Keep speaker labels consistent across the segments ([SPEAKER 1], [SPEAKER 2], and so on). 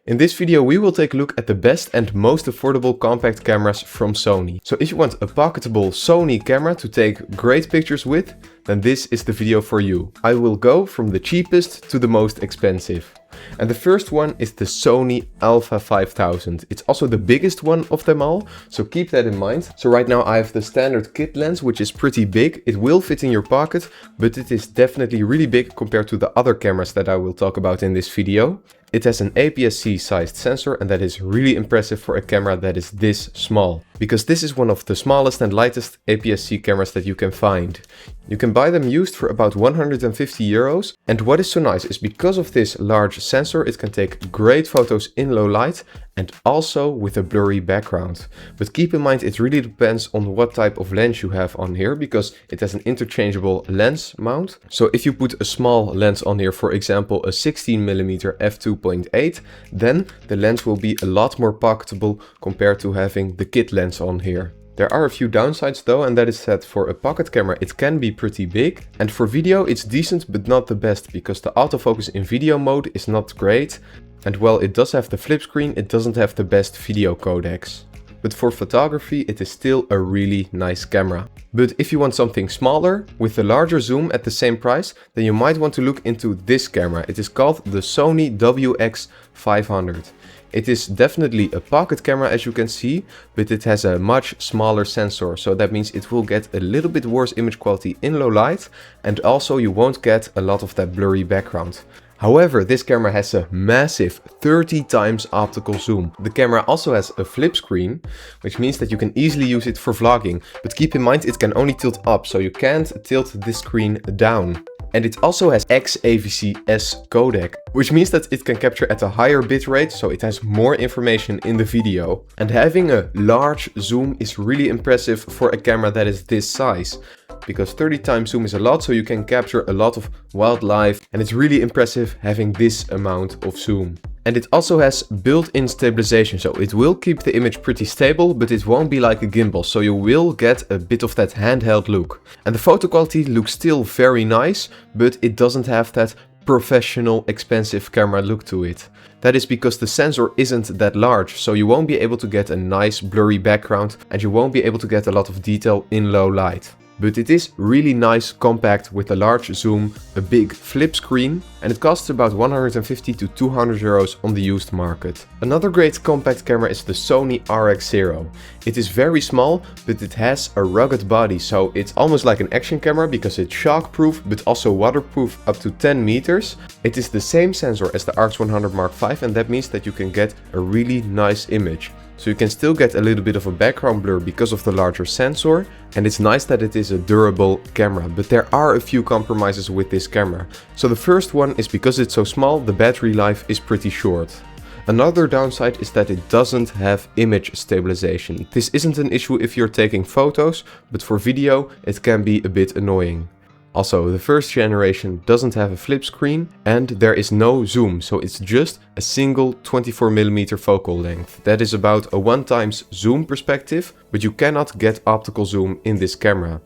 [SPEAKER 1] In this video we will take a look at the best and most affordable compact cameras from Sony. So if you want a pocketable Sony camera to take great pictures with, then this is the video for you. I will go from the cheapest to the most expensive. And the first one is the Sony Alpha 5000. It's also the biggest one of them all, so keep that in mind. So right now I have the standard kit lens, which is pretty big. It will fit in your pocket, but it is definitely really big compared to the other cameras that I will talk about in this video. It has an APS-C sized sensor, and that is really impressive for a camera that is this small. Because this is one of the smallest and lightest APS-C cameras that you can find. You can buy them used for about 150 euros. And what is so nice is because of this large sensor, it can take great photos in low light and also with a blurry background. But keep in mind, it really depends on what type of lens you have on here, because it has an interchangeable lens mount. So if you put a small lens on here, for example a 16mm f2.8, then the lens will be a lot more pocketable compared to having the kit lens on here. There are a few downsides though, and that is that for a pocket camera it can be pretty big, and for video it's decent but not the best, because the autofocus in video mode is not great, and while it does have the flip screen, it doesn't have the best video codecs. But for photography it is still a really nice camera. But if you want something smaller with a larger zoom at the same price, then you might want to look into this camera. It is called the Sony WX500. It is definitely a pocket camera, as you can see, but it has a much smaller sensor, so that means it will get a little bit worse image quality in low light, and also you won't get a lot of that blurry background. However, this camera has a massive 30 times optical zoom. The camera also has a flip screen, which means that you can easily use it for vlogging. But keep in mind, it can only tilt up, so you can't tilt this screen down. And it also has XAVC-S codec, which means that it can capture at a higher bitrate, so it has more information in the video. And having a large zoom is really impressive for a camera that is this size, because 30 times zoom is a lot, so you can capture a lot of wildlife, and it's really impressive having this amount of zoom. And it also has built-in stabilization, so it will keep the image pretty stable, but it won't be like a gimbal, so you will get a bit of that handheld look. And the photo quality looks still very nice, but it doesn't have that professional expensive camera look to it. That is because the sensor isn't that large, so you won't be able to get a nice blurry background, and you won't be able to get a lot of detail in low light. But it is really nice, compact, with a large zoom, a big flip screen, and it costs about 150 to 200 euros on the used market. Another great compact camera is the Sony RX0. It is very small, but it has a rugged body, so it's almost like an action camera because it's shockproof but also waterproof up to 10 meters. It is the same sensor as the RX100 Mark V, and that means that you can get a really nice image. So you can still get a little bit of a background blur because of the larger sensor, and it's nice that it is a durable camera, but there are a few compromises with this camera. So the first one is because it's so small, the battery life is pretty short. Another downside is that it doesn't have image stabilization. This isn't an issue if you're taking photos, but for video it can be a bit annoying. Also, the first generation doesn't have a flip screen, and there is no zoom, so it's just a single 24mm focal length. That is about a 1x zoom perspective, but you cannot get optical zoom in this camera.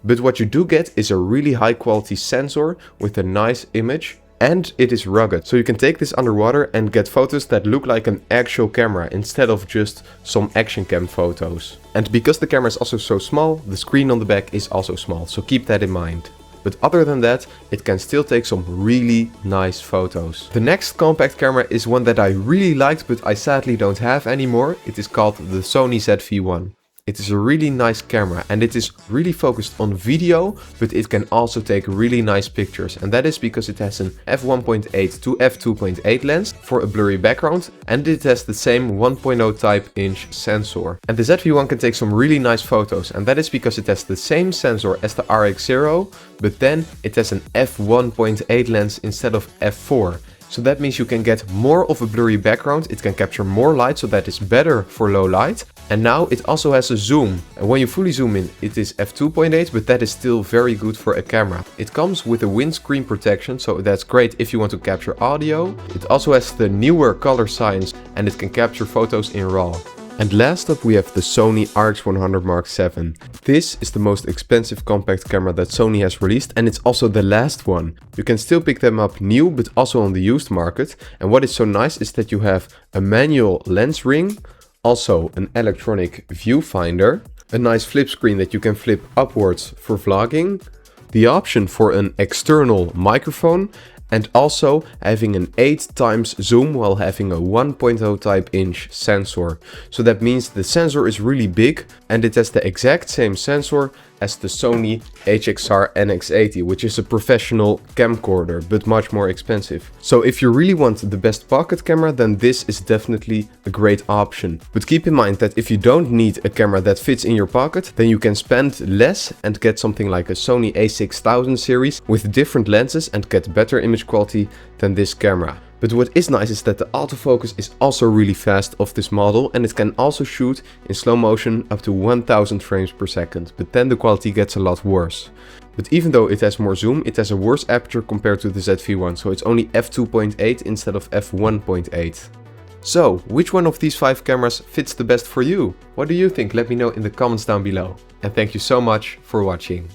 [SPEAKER 1] But what you do get is a really high quality sensor with a nice image, and it is rugged, so you can take this underwater and get photos that look like an actual camera instead of just some action cam photos. And because the camera is also so small, the screen on the back is also small, so keep that in mind. But other than that, it can still take some really nice photos. The next compact camera is one that I really liked, but I sadly don't have anymore. It is called the Sony ZV-1. It is a really nice camera, and it is really focused on video, but it can also take really nice pictures. And that is because it has an f1.8 to f2.8 lens for a blurry background, and it has the same 1.0 type inch sensor. And the ZV-1 can take some really nice photos, and that is because it has the same sensor as the RX0, but then it has an f1.8 lens instead of f4. So that means you can get more of a blurry background, it can capture more light, so that is better for low light. And now it also has a zoom, and when you fully zoom in it is f2.8, but that is still very good for a camera. It comes with a windscreen protection, so that's great if you want to capture audio. It also has the newer color science, and it can capture photos in RAW. And last up we have the Sony RX100 Mark VII. This is the most expensive compact camera that Sony has released, and it's also the last one. You can still pick them up new but also on the used market, and what is so nice is that you have a manual lens ring, also an electronic viewfinder, a nice flip screen that you can flip upwards for vlogging, the option for an external microphone, and also having an 8x zoom while having a 1.0 type inch sensor. So that means the sensor is really big and it has the exact same sensor as the Sony HXR NX80, which is a professional camcorder, but much more expensive. So if you really want the best pocket camera, then this is definitely a great option. But keep in mind that if you don't need a camera that fits in your pocket, then you can spend less and get something like a Sony a6000 series with different lenses and get better image quality than this camera. But what is nice is that the autofocus is also really fast of this model, and it can also shoot in slow motion up to 1000 frames per second, but then the quality gets a lot worse. But even though it has more zoom, it has a worse aperture compared to the ZV-1, so it's only f2.8 instead of f1.8. So, which one of these 5 cameras fits the best for you? What do you think? Let me know in the comments down below. And thank you so much for watching.